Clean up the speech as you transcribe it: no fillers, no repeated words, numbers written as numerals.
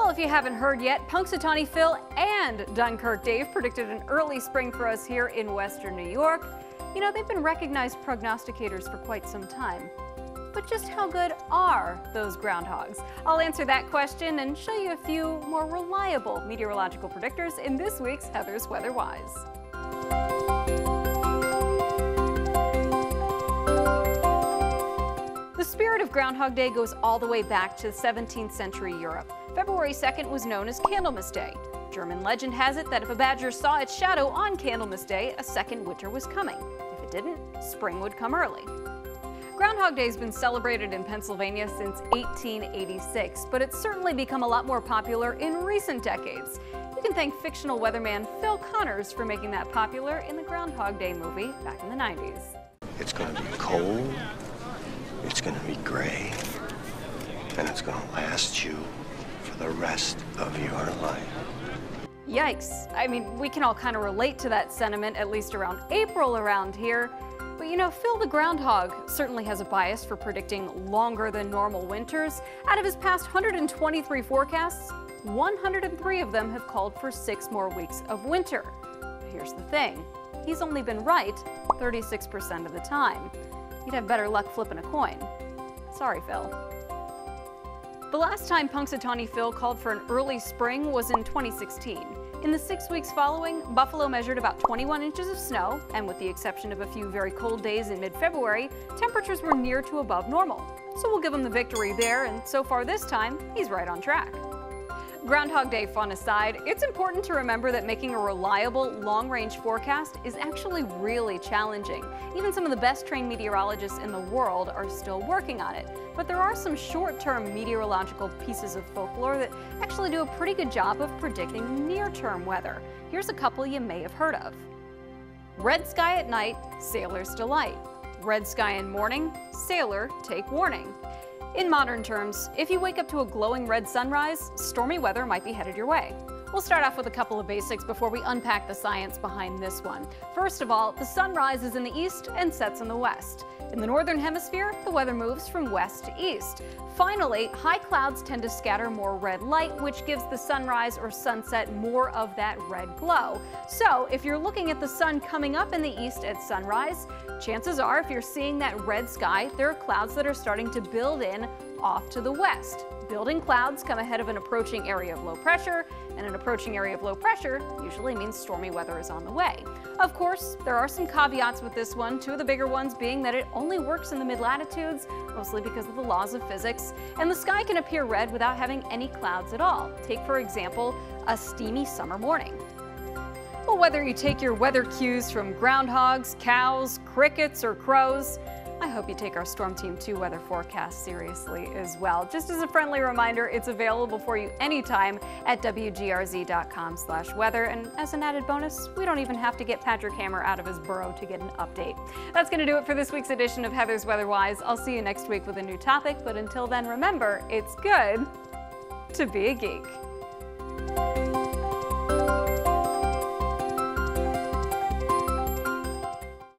Well, if you haven't heard yet, Punxsutawney Phil and Dunkirk Dave predicted an early spring for us here in western New York. You know, they've been recognized prognosticators for quite some time. But just how good are those groundhogs? I'll answer that question and show you a few more reliable meteorological predictors in this week's Heather's Weather Wise. The spirit of Groundhog Day goes all the way back to 17th century Europe. February 2nd was known as Candlemas Day. German legend has it that if a badger saw its shadow on Candlemas Day, a second winter was coming. If it didn't, spring would come early. Groundhog Day has been celebrated in Pennsylvania since 1886, but it's certainly become a lot more popular in recent decades. You can thank fictional weatherman Phil Connors for making that popular in the Groundhog Day movie back in the 90s. It's going to be cold, it's going to be gray, and it's going to last you for the rest of your life. Yikes. I mean, we can all kind of relate to that sentiment, at least around April around here. But you know, Phil the Groundhog certainly has a bias for predicting longer than normal winters. Out of his past 123 forecasts, 103 of them have called for 6 more weeks of winter. Here's the thing, he's only been right 36% of the time. You'd have better luck flipping a coin. Sorry, Phil. The last time Punxsutawney Phil called for an early spring was in 2016. In the 6 weeks following, Buffalo measured about 21 inches of snow, and with the exception of a few very cold days in mid-February, temperatures were near to above normal. So we'll give him the victory there, and so far this time, he's right on track. Groundhog Day fun aside, it's important to remember that making a reliable long-range forecast is actually really challenging. Even some of the best trained meteorologists in the world are still working on it. But there are some short-term meteorological pieces of folklore that actually do a pretty good job of predicting near-term weather. Here's a couple you may have heard of. Red sky at night, sailor's delight. Red sky in morning, sailor, take warning. In modern terms, if you wake up to a glowing red sunrise, stormy weather might be headed your way. We'll start off with a couple of basics before we unpack the science behind this one. First of all, the sun rises in the east and sets in the west. In the northern hemisphere, the weather moves from west to east. Finally, high clouds tend to scatter more red light, which gives the sunrise or sunset more of that red glow. So, if you're looking at the sun coming up in the east at sunrise, chances are if you're seeing that red sky, there are clouds that are starting to build in off to the west. Building clouds come ahead of an approaching area of low pressure, and an approaching area of low pressure usually means stormy weather is on the way. Of course, there are some caveats with this one, 2 of the bigger ones being that it only works in the mid-latitudes, mostly because of the laws of physics, and the sky can appear red without having any clouds at all. Take, for example, a steamy summer morning. Well, whether you take your weather cues from groundhogs, cows, crickets, or crows, I hope you take our Storm Team 2 weather forecast seriously as well. Just as a friendly reminder, it's available for you anytime at WGRZ.com/weather. And as an added bonus, we don't even have to get Patrick Hammer out of his burrow to get an update. That's going to do it for this week's edition of Heather's Weather Wise. I'll see you next week with a new topic, but until then, remember, it's good to be a geek.